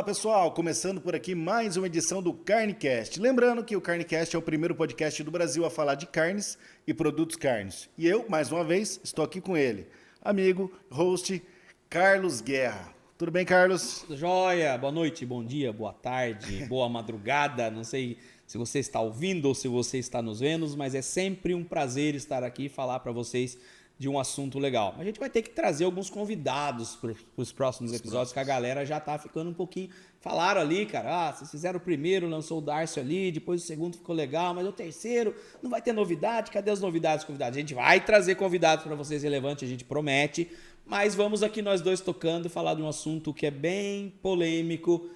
Fala pessoal, começando por aqui mais uma edição do CarneCast. Lembrando que o CarneCast é o primeiro podcast do Brasil a falar de carnes e produtos carnes. E eu, mais uma vez, estou aqui com ele, amigo, host, Carlos Guerra. Tudo bem, Carlos? Tudo jóia, boa noite, bom dia, boa tarde, boa madrugada. Não sei se você está ouvindo ou se você está nos vendo, mas é sempre um prazer estar aqui e falar para vocês de um assunto legal. A gente vai ter que trazer alguns convidados para os próximos episódios, que a galera já tá ficando um pouquinho... Falaram ali, cara, vocês fizeram o primeiro, lançou o Darcio ali, depois o segundo ficou legal, mas o terceiro não vai ter novidade, cadê as novidades, convidados? A gente vai trazer convidados para vocês relevantes, a gente promete, mas vamos aqui nós dois tocando e falar de um assunto que é bem polêmico,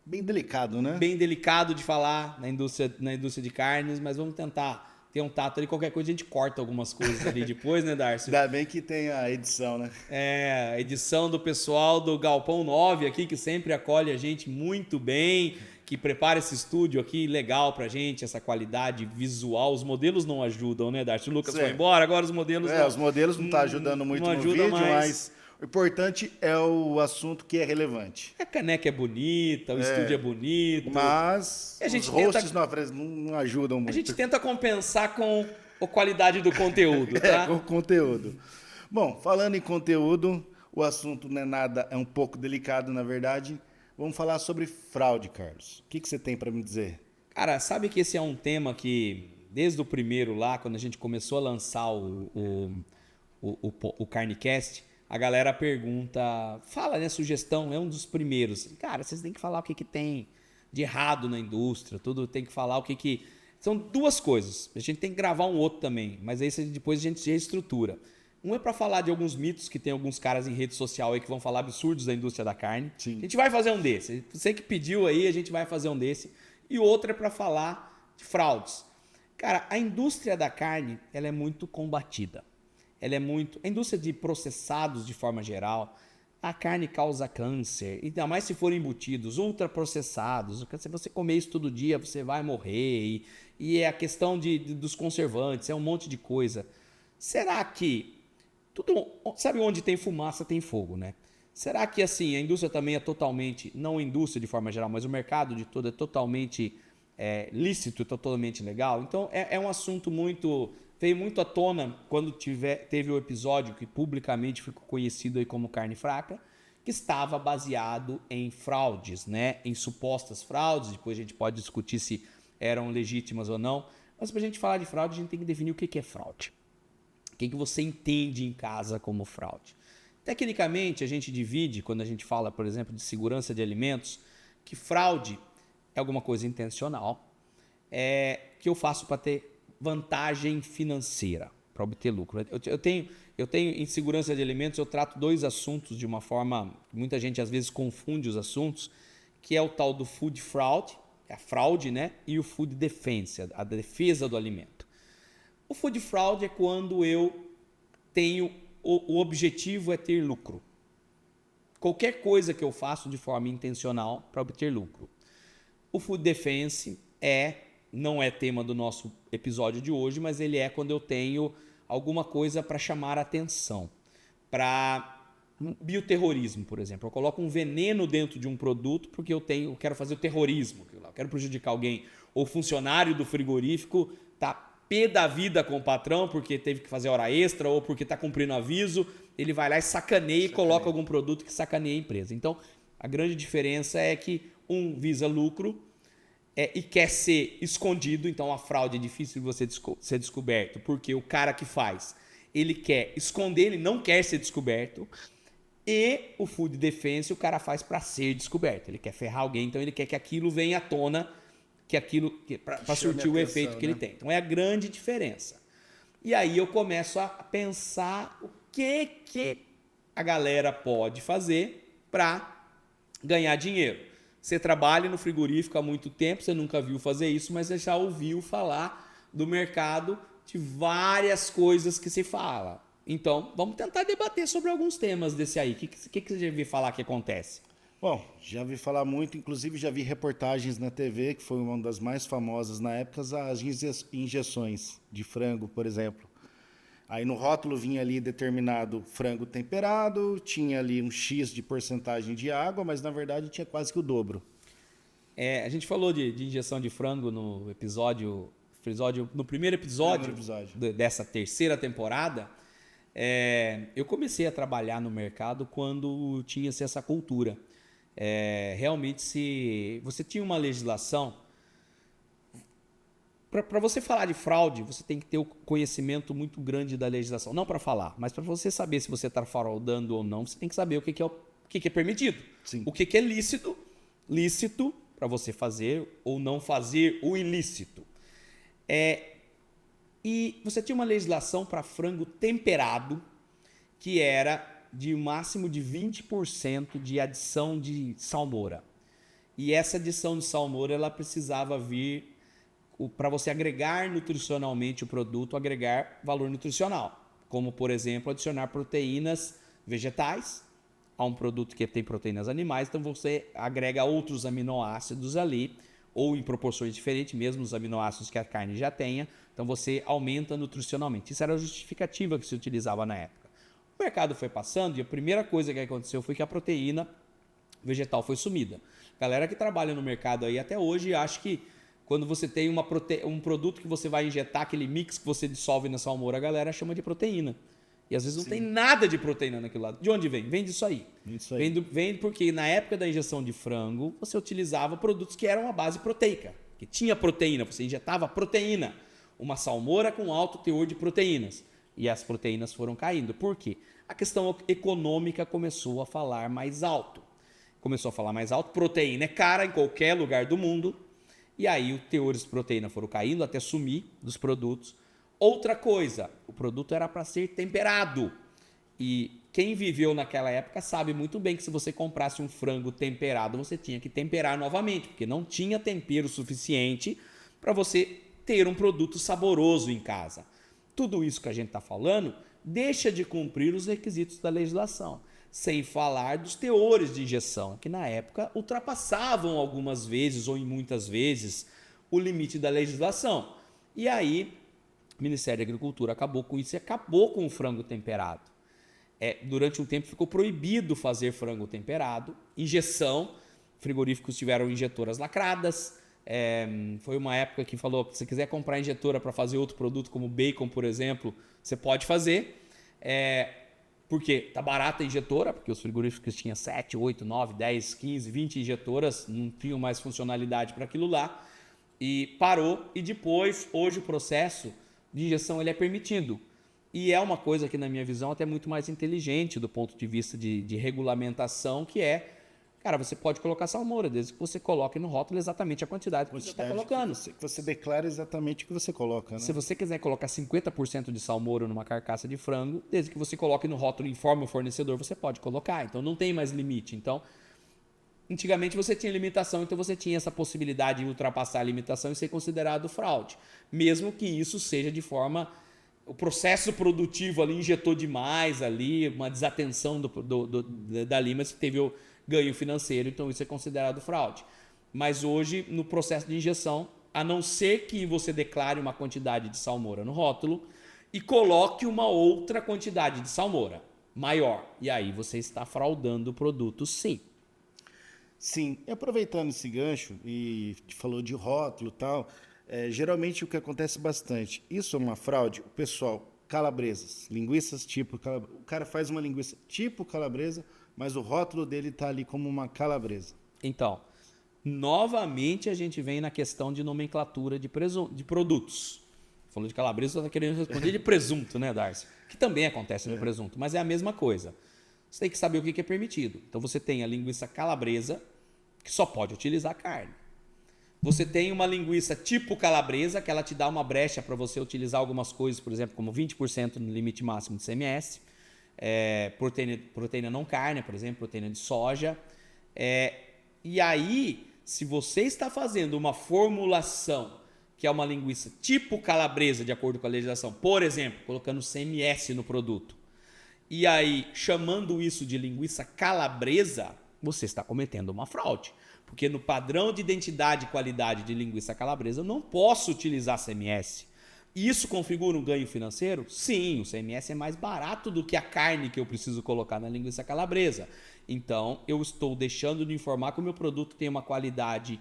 Bem delicado, né? bem delicado de falar na indústria de carnes, mas vamos tentar ter um tato ali. Qualquer coisa a gente corta algumas coisas ali depois, né, Darcio? Ainda bem que tem a edição, né? É, a edição do pessoal do Galpão 9 aqui, que sempre acolhe a gente muito bem, que prepara esse estúdio aqui legal pra gente, essa qualidade visual. Os modelos não ajudam, né, Darcio? O Lucas foi embora, agora os modelos não... Os modelos não estão ajudando muito no vídeo, mas o importante é o assunto que é relevante. A caneca é bonita, o estúdio é bonito. Mas a gente os hosts não ajudam muito. A gente tenta compensar com a qualidade do conteúdo, tá? Com o conteúdo. Bom, falando em conteúdo, o assunto não é nada, é um pouco delicado, na verdade. Vamos falar sobre fraude, Carlos. O que você tem para me dizer? Cara, sabe que esse é um tema que, desde o primeiro lá, quando a gente começou a lançar o CarneCast, a galera pergunta, fala, né, sugestão, é um dos primeiros. Cara, vocês têm que falar o que tem de errado na indústria, tudo tem que falar o que... São duas coisas. A gente tem que gravar um outro também, mas aí depois a gente reestrutura. Um é para falar de alguns mitos, que tem alguns caras em rede social aí que vão falar absurdos da indústria da carne. Sim. A gente vai fazer um desse. Você que pediu aí, a gente vai fazer um desse. E o outro é para falar de fraudes. Cara, a indústria da carne, ela é muito combatida. A indústria de processados de forma geral, a carne causa câncer, ainda mais se forem embutidos, ultraprocessados. Se você comer isso todo dia, você vai morrer. E é a questão dos conservantes, é um monte de coisa. Será que sabe onde tem fumaça tem fogo, né? Será que assim a indústria também é totalmente, não a indústria de forma geral, mas o mercado de todo é totalmente lícito, totalmente legal? Então é um assunto veio muito à tona quando teve o episódio que publicamente ficou conhecido aí como Carne Fraca, que estava baseado em fraudes, né? Em supostas fraudes. Depois a gente pode discutir se eram legítimas ou não. Mas para a gente falar de fraude, a gente tem que definir o que é fraude. O que você entende em casa como fraude? Tecnicamente, a gente divide, quando a gente fala, por exemplo, de segurança de alimentos, que fraude é alguma coisa intencional, que eu faço para ter vantagem financeira, para obter lucro. Eu tenho em segurança de alimentos, eu trato dois assuntos de uma forma, muita gente às vezes confunde os assuntos, que é o tal do food fraud, a fraude, né? E o food defense, a defesa do alimento. O food fraud é quando eu tenho, o objetivo é ter lucro. Qualquer coisa que eu faço de forma intencional para obter lucro. O food defense não é tema do nosso episódio de hoje, mas ele é quando eu tenho alguma coisa para chamar a atenção. Para bioterrorismo, por exemplo. Eu coloco um veneno dentro de um produto porque eu quero fazer o terrorismo, eu quero prejudicar alguém. Ou funcionário do frigorífico está pé da vida com o patrão porque teve que fazer hora extra ou porque está cumprindo aviso, ele vai lá e sacaneia e coloca algum produto que sacaneia a empresa. Então, a grande diferença é que um visa lucro e quer ser escondido, então a fraude é difícil de você ser descoberto, porque o cara que faz, ele quer esconder, ele não quer ser descoberto, e o food defense o cara faz para ser descoberto, ele quer ferrar alguém, então ele quer que aquilo venha à tona, para surtir o efeito que ele tem. Então é a grande diferença. E aí eu começo a pensar o que a galera pode fazer para ganhar dinheiro. Você trabalha no frigorífico há muito tempo, você nunca viu fazer isso, mas você já ouviu falar do mercado de várias coisas que se fala. Então, vamos tentar debater sobre alguns temas desse aí. O que você já viu falar que acontece? Bom, já vi falar muito, inclusive já vi reportagens na TV, que foi uma das mais famosas na época, as injeções de frango, por exemplo. Aí no rótulo vinha ali determinado frango temperado, tinha ali um X de porcentagem de água, mas na verdade tinha quase que o dobro. A gente falou de injeção de frango no no primeiro episódio, dessa terceira temporada. Eu comecei a trabalhar no mercado quando tinha-se essa cultura. Realmente, se você tinha uma legislação, para você falar de fraude, você tem que ter um conhecimento muito grande da legislação. Não para falar, mas para você saber se você está fraudando ou não, você tem que saber o que é permitido. Sim. O que é lícito para você fazer ou não fazer o ilícito. E você tinha uma legislação para frango temperado que era de máximo de 20% de adição de salmoura. E essa adição de salmoura ela precisava vir para você agregar nutricionalmente o produto, agregar valor nutricional. Como, por exemplo, adicionar proteínas vegetais a um produto que tem proteínas animais, então você agrega outros aminoácidos ali, ou em proporções diferentes, mesmo os aminoácidos que a carne já tenha, então você aumenta nutricionalmente. Isso era a justificativa que se utilizava na época. O mercado foi passando e a primeira coisa que aconteceu foi que a proteína vegetal foi sumida. Galera que trabalha no mercado aí até hoje acha que quando você tem um produto que você vai injetar, aquele mix que você dissolve na salmoura, a galera chama de proteína. E às vezes não tem nada de proteína naquilo lá. De onde vem? Vem disso aí. Vem porque na época da injeção de frango, você utilizava produtos que eram a base proteica, que tinha proteína, você injetava proteína. Uma salmoura com alto teor de proteínas. E as proteínas foram caindo. Por quê? A questão econômica começou a falar mais alto. Proteína é cara em qualquer lugar do mundo. E aí os teores de proteína foram caindo até sumir dos produtos. Outra coisa, o produto era para ser temperado. E quem viveu naquela época sabe muito bem que se você comprasse um frango temperado, você tinha que temperar novamente, porque não tinha tempero suficiente para você ter um produto saboroso em casa. Tudo isso que a gente está falando deixa de cumprir os requisitos da legislação. Sem falar dos teores de injeção, que na época ultrapassavam algumas vezes ou em muitas vezes o limite da legislação. E aí o Ministério da Agricultura acabou com isso e acabou com o frango temperado. Durante um tempo ficou proibido fazer frango temperado, injeção, frigoríficos tiveram injetoras lacradas. Foi uma época que falou que se você quiser comprar injetora para fazer outro produto, como bacon, por exemplo, você pode fazer. Porque tá barata a injetora, porque os frigoríficos tinham 7, 8, 9, 10, 15, 20 injetoras, não tinham mais funcionalidade para aquilo lá. E parou. E depois, hoje o processo de injeção ele é permitido. E é uma coisa que, na minha visão, até muito mais inteligente do ponto de vista de regulamentação, que cara, você pode colocar salmoura, desde que você coloque no rótulo exatamente a quantidade que você está colocando. Que você declara exatamente o que você coloca, né? Se você quiser colocar 50% de salmoura numa carcaça de frango, desde que você coloque no rótulo e informe o fornecedor, você pode colocar. Então, não tem mais limite. Então, antigamente você tinha limitação, então você tinha essa possibilidade de ultrapassar a limitação e ser considerado fraude. Mesmo que isso seja de forma... O processo produtivo ali injetou demais ali, uma desatenção dali, mas teve o ganho financeiro, então isso é considerado fraude. Mas hoje, no processo de injeção, a não ser que você declare uma quantidade de salmoura no rótulo e coloque uma outra quantidade de salmoura maior. E aí você está fraudando o produto, sim. Sim, e aproveitando esse gancho, e falou de rótulo e tal, geralmente o que acontece bastante, isso é uma fraude, o pessoal, calabresas, linguiças tipo calabresa, o cara faz uma linguiça tipo calabresa, mas o rótulo dele está ali como uma calabresa. Então, novamente a gente vem na questão de nomenclatura de produtos. Falou de calabresa, você está querendo responder de presunto, né, Darcy? Que também acontece no presunto, mas é a mesma coisa. Você tem que saber o que é permitido. Então você tem a linguiça calabresa, que só pode utilizar carne. Você tem uma linguiça tipo calabresa, que ela te dá uma brecha para você utilizar algumas coisas, por exemplo, como 20% no limite máximo de CMS, proteína não carne, por exemplo, proteína de soja. E aí, se você está fazendo uma formulação que é uma linguiça tipo calabresa, de acordo com a legislação, por exemplo, colocando CMS no produto, e aí chamando isso de linguiça calabresa, você está cometendo uma fraude. Porque no padrão de identidade e qualidade de linguiça calabresa eu não posso utilizar CMS. Isso configura um ganho financeiro? Sim, o CMS é mais barato do que a carne que eu preciso colocar na linguiça calabresa. Então, eu estou deixando de informar que o meu produto tem uma qualidade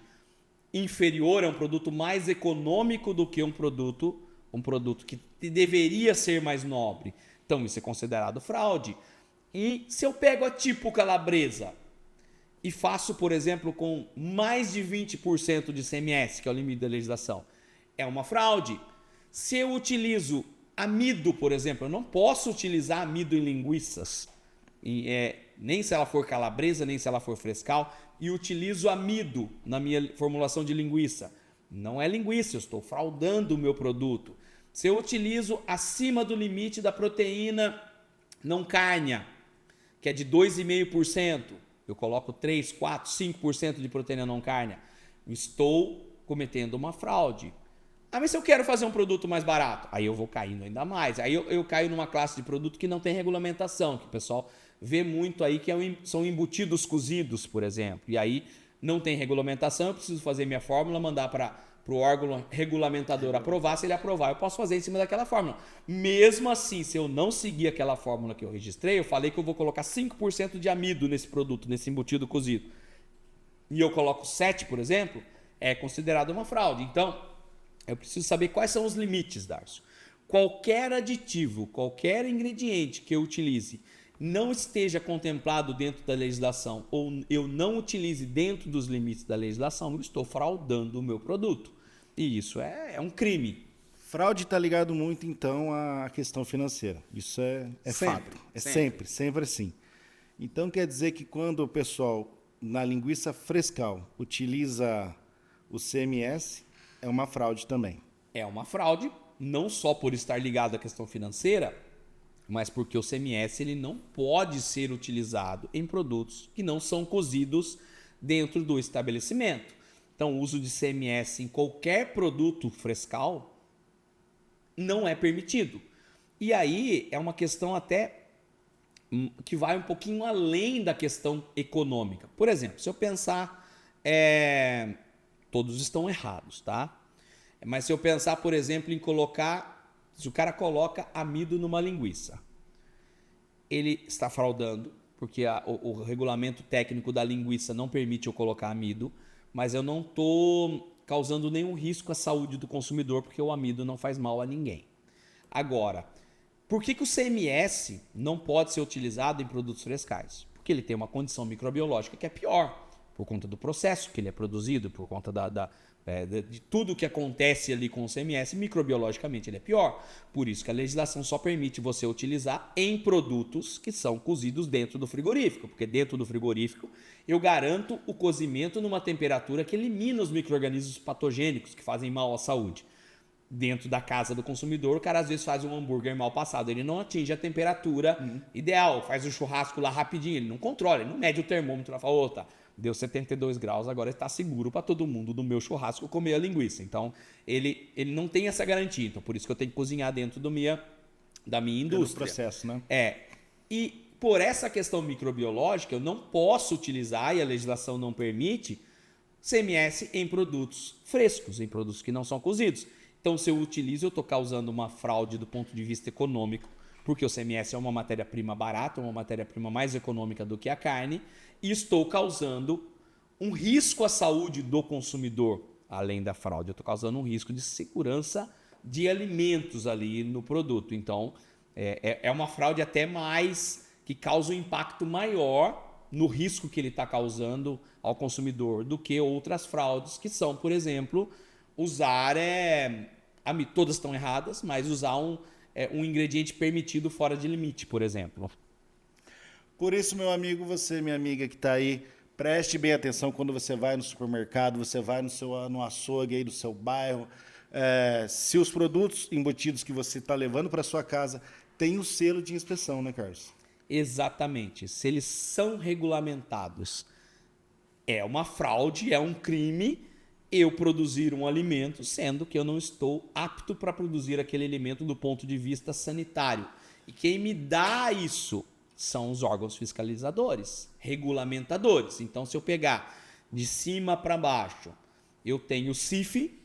inferior, é um produto mais econômico do que um produto que deveria ser mais nobre. Então, isso é considerado fraude. E se eu pego a tipo calabresa e faço, por exemplo, com mais de 20% de CMS, que é o limite da legislação, é uma fraude. Se eu utilizo amido, por exemplo, eu não posso utilizar amido em linguiças, nem se ela for calabresa, nem se ela for frescal, e utilizo amido na minha formulação de linguiça. Não é linguiça, eu estou fraudando o meu produto. Se eu utilizo acima do limite da proteína não cárnea, que é de 2,5%, eu coloco 3, 4, 5% de proteína não cárnea, estou cometendo uma fraude. Mas se eu quero fazer um produto mais barato, aí eu vou caindo ainda mais. Aí eu caio numa classe de produto que não tem regulamentação, que o pessoal vê muito aí, que são embutidos cozidos, por exemplo. E aí não tem regulamentação, eu preciso fazer minha fórmula, mandar para o órgão regulamentador aprovar. Se ele aprovar, eu posso fazer em cima daquela fórmula. Mesmo assim, se eu não seguir aquela fórmula que eu registrei, eu falei que eu vou colocar 5% de amido nesse produto, nesse embutido cozido, e eu coloco 7%, por exemplo, é considerado uma fraude. Então, eu preciso saber quais são os limites, Darcio. Qualquer aditivo, qualquer ingrediente que eu utilize não esteja contemplado dentro da legislação ou eu não utilize dentro dos limites da legislação, eu estou fraudando o meu produto. E isso é um crime. Fraude está ligado muito, então, à questão financeira. Isso é fato. É sempre assim. Então, quer dizer que quando o pessoal, na linguiça frescal, utiliza o CMS, é uma fraude também. É uma fraude, não só por estar ligado à questão financeira, mas porque o CMS ele não pode ser utilizado em produtos que não são cozidos dentro do estabelecimento. Então, o uso de CMS em qualquer produto frescal não é permitido. E aí é uma questão até que vai um pouquinho além da questão econômica. Por exemplo, se eu pensar... todos estão errados, tá? Mas se eu pensar, por exemplo, em colocar... Se o cara coloca amido numa linguiça, ele está fraudando, porque o regulamento técnico da linguiça não permite eu colocar amido, mas eu não estou causando nenhum risco à saúde do consumidor, porque o amido não faz mal a ninguém. Agora, por que o CMS não pode ser utilizado em produtos frescais? Porque ele tem uma condição microbiológica que é pior, por conta do processo que ele é produzido, por conta de tudo que acontece ali com o CMS, microbiologicamente ele é pior. Por isso que a legislação só permite você utilizar em produtos que são cozidos dentro do frigorífico, porque dentro do frigorífico eu garanto o cozimento numa temperatura que elimina os micro-organismos patogênicos que fazem mal à saúde. Dentro da casa do consumidor, o cara às vezes faz um hambúrguer mal passado, ele não atinge a temperatura ideal, faz o churrasco lá rapidinho, ele não controla, ele não mede o termômetro e fala, deu 72 graus, agora está seguro para todo mundo do meu churrasco comer a linguiça. Então, ele não tem essa garantia. Então, por isso que eu tenho que cozinhar dentro da minha indústria. Pelo processo, né? E por essa questão microbiológica, eu não posso utilizar, e a legislação não permite, CMS em produtos frescos, em produtos que não são cozidos. Então, se eu utilizo, eu estou causando uma fraude do ponto de vista econômico, porque o CMS é uma matéria-prima barata, uma matéria-prima mais econômica do que a carne, e estou causando um risco à saúde do consumidor, além da fraude. Eu estou causando um risco de segurança de alimentos ali no produto. Então, é uma fraude até mais que causa um impacto maior no risco que ele está causando ao consumidor do que outras fraudes que são, por exemplo, usar... todas estão erradas, mas usar um ingrediente permitido fora de limite, por exemplo. Por isso, meu amigo, você, minha amiga que está aí, preste bem atenção quando você vai no supermercado, você vai no açougue aí do seu bairro. Se os produtos embutidos que você está levando para sua casa têm o selo de inspeção, né, Carlos? Exatamente. Se eles são regulamentados, é uma fraude, é um crime eu produzir um alimento, sendo que eu não estou apto para produzir aquele alimento do ponto de vista sanitário. E quem me dá isso são os órgãos fiscalizadores, regulamentadores. Então, se eu pegar de cima para baixo, eu tenho o CIF,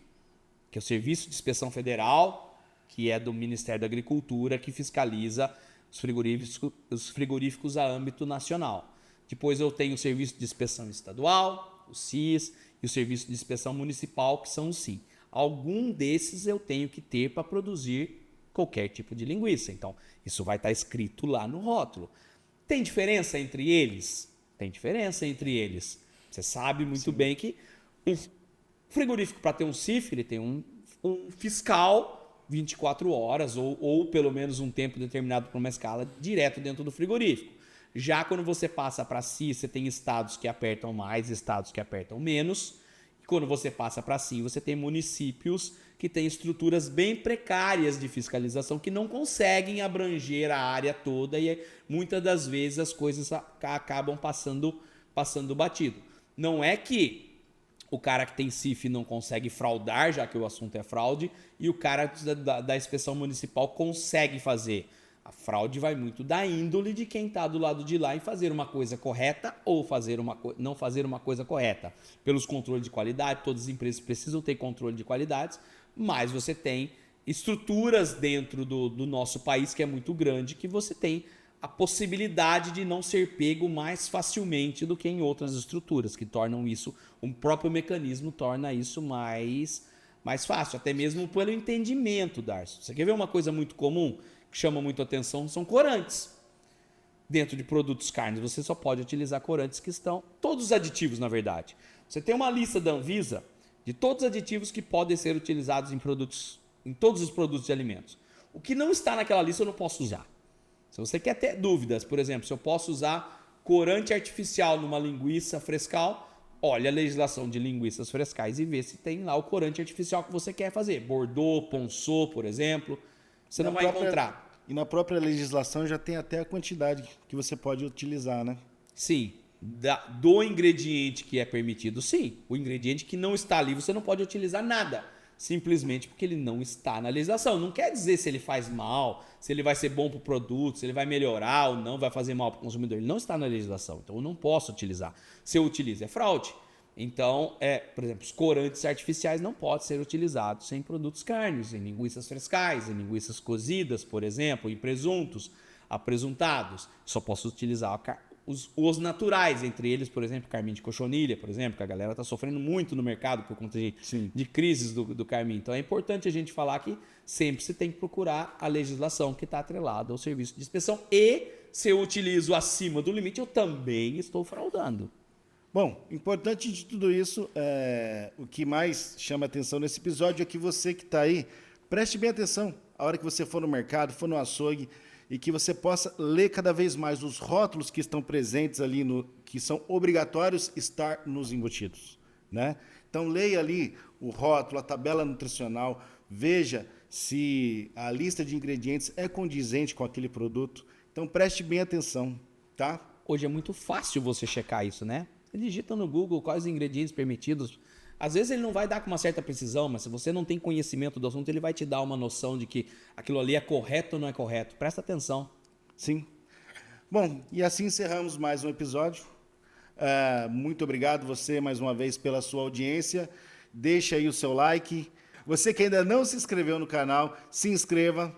que é o Serviço de Inspeção Federal, que é do Ministério da Agricultura, que fiscaliza os frigoríficos a âmbito nacional. Depois eu tenho o Serviço de Inspeção Estadual, o SIS, e o Serviço de Inspeção Municipal, que são o SIM. Algum desses eu tenho que ter para produzir qualquer tipo de linguiça. Então, isso vai estar escrito lá no rótulo. Tem diferença entre eles? Tem diferença entre eles. Você sabe muito bem que o frigorífico, para ter um CIF, ele tem um fiscal 24 horas ou pelo menos um tempo determinado para uma escala direto dentro do frigorífico. Já quando você passa para CIS, você tem estados que apertam mais, estados que apertam menos. E quando você passa para CIM, você tem municípios que têm estruturas bem precárias de fiscalização que não conseguem abranger a área toda e muitas das vezes as coisas acabam passando batido. Não é que o cara que tem CIF não consegue fraudar, já que o assunto é fraude, e o cara da inspeção municipal consegue fazer. A fraude vai muito da índole de quem está do lado de lá em fazer uma coisa correta ou não fazer uma coisa correta. Pelos controles de qualidade, todas as empresas precisam ter controle de qualidades, mas você tem estruturas dentro do nosso país que é muito grande, que você tem a possibilidade de não ser pego mais facilmente do que em outras estruturas, que tornam isso, o próprio mecanismo torna isso mais fácil, até mesmo pelo entendimento, Darcio. Você quer ver uma coisa muito comum, que chama muito atenção, são corantes. Dentro de produtos carnes, você só pode utilizar corantes que estão, todos os aditivos, na verdade. Você tem uma lista da Anvisa de todos os aditivos que podem ser utilizados em todos os produtos de alimentos. O que não está naquela lista eu não posso usar. Se você quer ter dúvidas, por exemplo, se eu posso usar corante artificial numa linguiça frescal, olha a legislação de linguiças frescais e vê se tem lá o corante artificial que você quer fazer. Bordeaux, Ponceau, por exemplo, você não vai encontrar. E na própria legislação já tem até a quantidade que você pode utilizar, né? Sim. Do ingrediente que é permitido, sim. O ingrediente que não está ali, você não pode utilizar nada. Simplesmente porque ele não está na legislação. Não quer dizer se ele faz mal, se ele vai ser bom para o produto, se ele vai melhorar ou não, vai fazer mal para o consumidor. Ele não está na legislação, então eu não posso utilizar. Se eu utilizo, é fraude. Então, por exemplo, os corantes artificiais não podem ser utilizados em produtos carnes, em linguiças frescais, em linguiças cozidas, por exemplo, em presuntos, apresuntados. Só posso utilizar os naturais, entre eles, por exemplo, carmim de cochonilha, por exemplo, que a galera está sofrendo muito no mercado por conta de crises do carmim. Então é importante a gente falar que sempre se tem que procurar a legislação que está atrelada ao serviço de inspeção. E se eu utilizo acima do limite, eu também estou fraudando. Bom, importante de tudo isso, o que mais chama atenção nesse episódio é que você que está aí, preste bem atenção a hora que você for no mercado, for no açougue, e que você possa ler cada vez mais os rótulos que estão presentes ali, que são obrigatórios estar nos embutidos, né? Então leia ali o rótulo, a tabela nutricional, veja se a lista de ingredientes é condizente com aquele produto. Então preste bem atenção, tá? Hoje é muito fácil você checar isso, né? Você digita no Google quais os ingredientes permitidos. Às vezes ele não vai dar com uma certa precisão, mas se você não tem conhecimento do assunto, ele vai te dar uma noção de que aquilo ali é correto ou não é correto. Presta atenção. Sim. Bom, e assim encerramos mais um episódio. Muito obrigado você mais uma vez pela sua audiência. Deixa aí o seu like. Você que ainda não se inscreveu no canal, se inscreva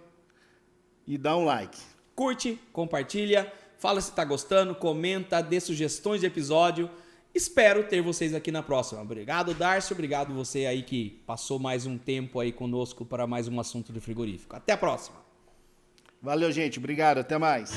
e dá um like. Curte, compartilha, fala se está gostando, comenta, dê sugestões de episódio. Espero ter vocês aqui na próxima. Obrigado, Darcio. Obrigado você aí que passou mais um tempo aí conosco para mais um assunto do frigorífico. Até a próxima. Valeu, gente. Obrigado. Até mais.